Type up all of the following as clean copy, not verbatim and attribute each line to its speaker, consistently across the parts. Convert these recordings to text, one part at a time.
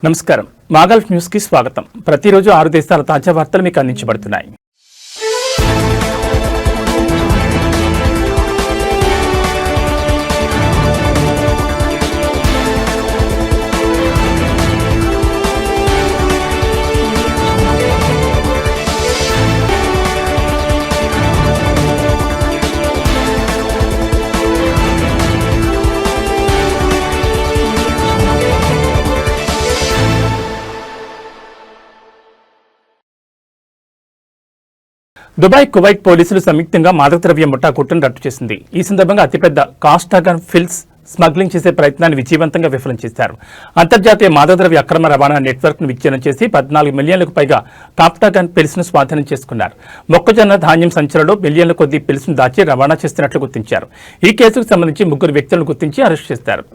Speaker 1: నమస్కారం మాగల్ఫ్ న్యూస్ కి స్వాగతం। ప్రతిరోజు 6 దేశాల తాజా వార్తలు మీకు అందించబడుతున్నాయి। దుబాయ్ కువైట్ పోలీసులు సంయుక్తంగా మాదక ద్రవ్య ముఠా కుట్రను రట్టు చేసింది। ఈ సందర్భంగా అతిపెద్ద కాస్టాగన్ ఫిల్స్ స్మగ్లింగ్ చేసే ప్రయత్నాన్ని విజయవంతంగా విఫలం చేశారు। అంతర్జాతీయ మాదక ద్రవ్య అక్రమ రవాణా నెట్వర్క్ ను విచ్ఛిన్నం చేసి 14 మిలియన్లకు పైగా కాప్టాగన్ పిల్స్ ను స్వాధీనం చేసుకున్నారు। మొక్కజొన్న ధాన్యం సంచులలో మిలియన్ల కొద్దీ పిల్స్ ను దాచి రవాణా చేస్తున్నట్లు గుర్తించారు। ఈ కేసుకు సంబంధించి 3 వ్యక్తులను గుర్తించి అరెస్ట్ చేశారు।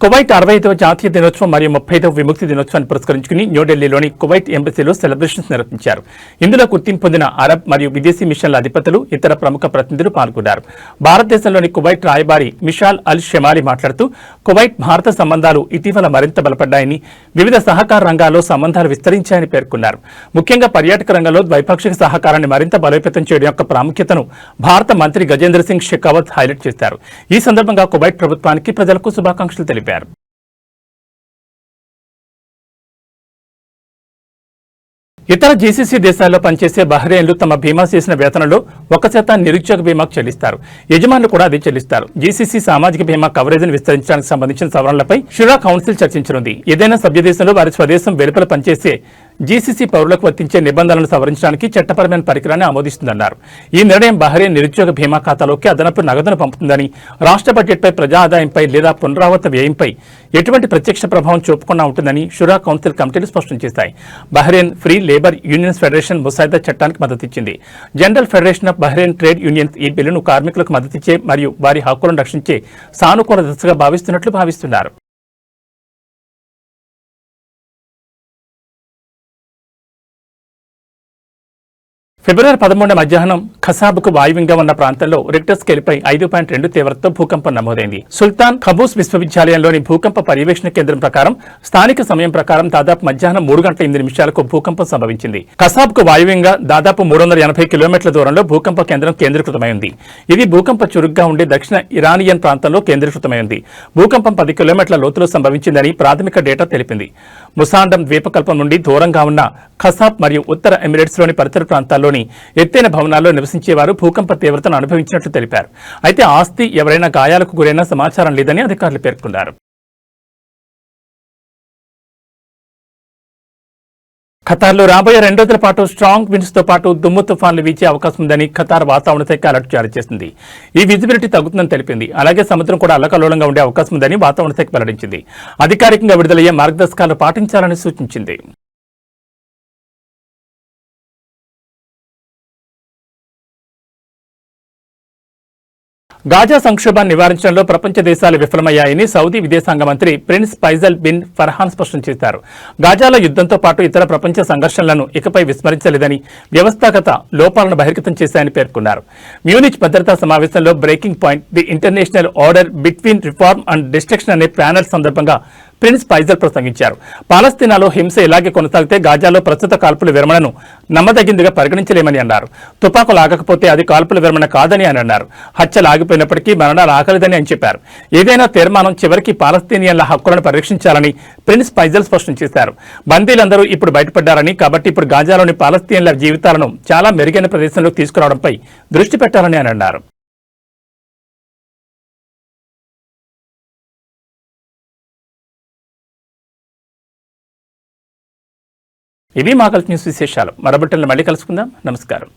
Speaker 1: కువైట్ 65వ జాతీయ దినోత్సవం మరియు 35వ విముక్తి దినోత్సవాన్ని పురస్కరించుకుని న్యూఢిల్లీలోని కువైట్ ఎంబసీలో సెలబ్రేషన్స్ నిర్వహించారు। ఇందులో గుర్తింపు పొందిన అరబ్ మరియు విదేశీ మిషన్ల అధిపతులు ఇతర ప్రముఖ ప్రతినిధులు పాల్గొన్నారు। భారతదేశంలోని కువైట్ రాయబారి మిషాల్ అల్ షెమాలి మాట్లాడుతూ కువైట్ భారత సంబంధాలు ఇటీవల మరింత బలపడ్డాయని, వివిధ సహకార రంగాల్లో సంబంధాలు విస్తరించాయని పేర్కొన్నారు। ముఖ్యంగా పర్యాటక రంగంలో ద్వైపాక్షిక సహకారాన్ని మరింత బలోపేతం చేయడం యొక్క ప్రాముఖ్యతను భారత మంత్రి గజేంద్ర సింగ్ షెకావత్ హైలైట్ చేశారు। ఈ సందర్భంగా కువైట్ ప్రభుత్వానికి ప్రజలకు శుభాకాంక్షలు తెలిపారు। ఇతర జీసీసీ దేశాల్లో పనిచేసే బహ్రెయిన్లు తమ బీమా చేసిన వేతనంలో 1% నిరుద్యోగ బీమాకు చెల్లిస్తారు। యజమానులు కూడా అదే చెల్లిస్తారు। జీసీసీ సామాజిక బీమా కవరేజీని విస్తరించడానికి సంబంధించిన సవరణలపై షురా కౌన్సిల్ చర్చించనుంది। ఏదైనా సభ్య దేశంలో వారి స్వదేశం వెలుపల పనిచేసే జీసీసీ పౌరులకు వర్తించే నిబంధనలను సవరించడానికి చట్టపరమైన పరికరాన్ని ఆమోదిస్తుందన్నారు। ఈ నిర్ణయం బహ్రెయిన్ నిరుద్యోగ బీమా ఖాతాలోకి అదనపు నగదును పంపుతుందని, రాష్ట్ర బడ్జెట్పై, ప్రజా ఆదాయంపై లేదా పునరావృత వ్యయంపై ఎటువంటి ప్రత్యక్ష ప్రభావం చూపకుండా ఉంటుందని షురా కౌన్సిల్ కమిటీలు స్పష్టం చేశాయి। Bahrain free labour unions federation ముసాయిదా చట్టానికి మద్దతిచ్చింది। General federation of Bahrain trade unions ఈ బిల్లును కార్మికులకు మద్దతిచ్చే మరియు వారి హక్కులను రక్షించే సానుకూల దిశగా భావిస్తున్నట్లు భావిస్తున్నారు। ఫిబ్రవరి 13 మధ్యాహ్నం ఖసాబ్కు వాయువ్యంగా ఉన్న ప్రాంతంలో రిక్టర్ స్కేల్పై 5.2 తీవ్రతతో భూకంపం నమోదైంది। సుల్తాన్ ఖబూస్ విశ్వవిద్యాలయంలోని భూకంప పర్యవేక్షణ కేంద్రం ప్రకారం స్థానిక సమయం ప్రకారం దాదాపు మధ్యాహ్నం 3:08 భూకంపం సంభవించింది। ఖసాబ్కు వాయువ్యంగా దాదాపు 380 కిలోమీటర్ల దూరంలో భూకంప కేంద్రం కేంద్రీకృతమైంది। ఇది భూకంప చురుగ్గా ఉండే దక్షిణ ఇరానియన్ ప్రాంతంలో కేంద్రీకృతమైంది। భూకంపం 10 కిలోమీటర్ల లోతులో సంభవించిందని ప్రాథమిక డేటా తెలిపింది। ముసాండం ద్వీపకల్పం నుండి దూరంగా ఉన్న ఖసాబ్ మరియు ఉత్తర ఎమిరేట్స్లోని పరిసర ప్రాంతాల్లోని ఎత్తైన భవనాల్లో నివసించేవారు భూకంప తీవ్రతను అనుభవించినట్లు తెలిపారు। అయితే ఆస్తి, ఎవరైనా గాయాలకు గురైన సమాచారం లేదని అధికారులు పేర్కొన్నారు। ఖతార్లో రాబోయే 2 రోజుల పాటు స్ట్రాంగ్ విండ్స్ తో పాటు దుమ్ము తుఫాన్లు వీచే అవకాశం ఉందని ఖతార్ వాతావరణ శాఖ అలర్ట్ జారీ చేసింది। ఈ విజిబిలిటీ తగ్గుతుందని తెలిపింది। అలాగే సముద్రం కూడా అల్లకల్లోలంగా ఉండే అవకాశం ఉందని వాతావరణ శాఖ వెల్లడించింది। అధికారికంగా విడుదలయ్యే మార్గదర్శకాలు పాటించాలని సూచించింది। గాజా సంక్షోభాన్ని నివారించడంలో ప్రపంచ దేశాలు విఫలమయ్యాయని సౌదీ విదేశాంగ మంత్రి ప్రిన్స్ ఫైజల్ బిన్ ఫర్హాన్ స్పష్టం చేశారు। గాజాలో యుద్ధంతో పాటు ఇతర ప్రపంచ సంఘర్షణలను ఇకపై విస్మరించలేదని, వ్యవస్థాగత లోపాలను బహిర్గతం చేశాయని పేర్కొన్నారు। మ్యూనిచ్ భద్రతా సమావేశంలో breaking point the international order between reform and destruction అనే ప్యానెల్ సందర్భంగా ప్రిన్స్ ఫైజల్ ప్రసంగించారు। పాలస్తీనాలో హింస ఇలాగే కొనసాగితే గాజాలో ప్రస్తుత కాల్పుల విరమణను నమ్మదగిందిగా పరిగణించలేమని అన్నారు। తుపాకులు ఆగకపోతే అది కాల్పుల విరమణ కాదని అని అన్నారు। హత్యలు ఆగిపోయినప్పటికీ మరణాలు ఆగలేదని అని చెప్పారు। ఏదైనా తీర్మానం చివరికి పాలస్తీనియన్ల హక్కులను పరిరక్షించాలని ప్రిన్స్ ఫైజల్ స్పష్టం చేశారు। బందీలందరూ ఇప్పుడు బయటపడ్డారని, కాబట్టి ఇప్పుడు గాజాలోని పాలస్తీనియన్ల జీవితాలను చాలా మెరుగైన ప్రదేశంలోకి తీసుకురావడంపై దృష్టి పెట్టాలని అని అన్నారు। ఇవి మాగల్ఫ్ న్యూస్ విశేషాలు। మరో బులెటిన్లో మళ్ళీ కలుసుకుందాం। నమస్కారం।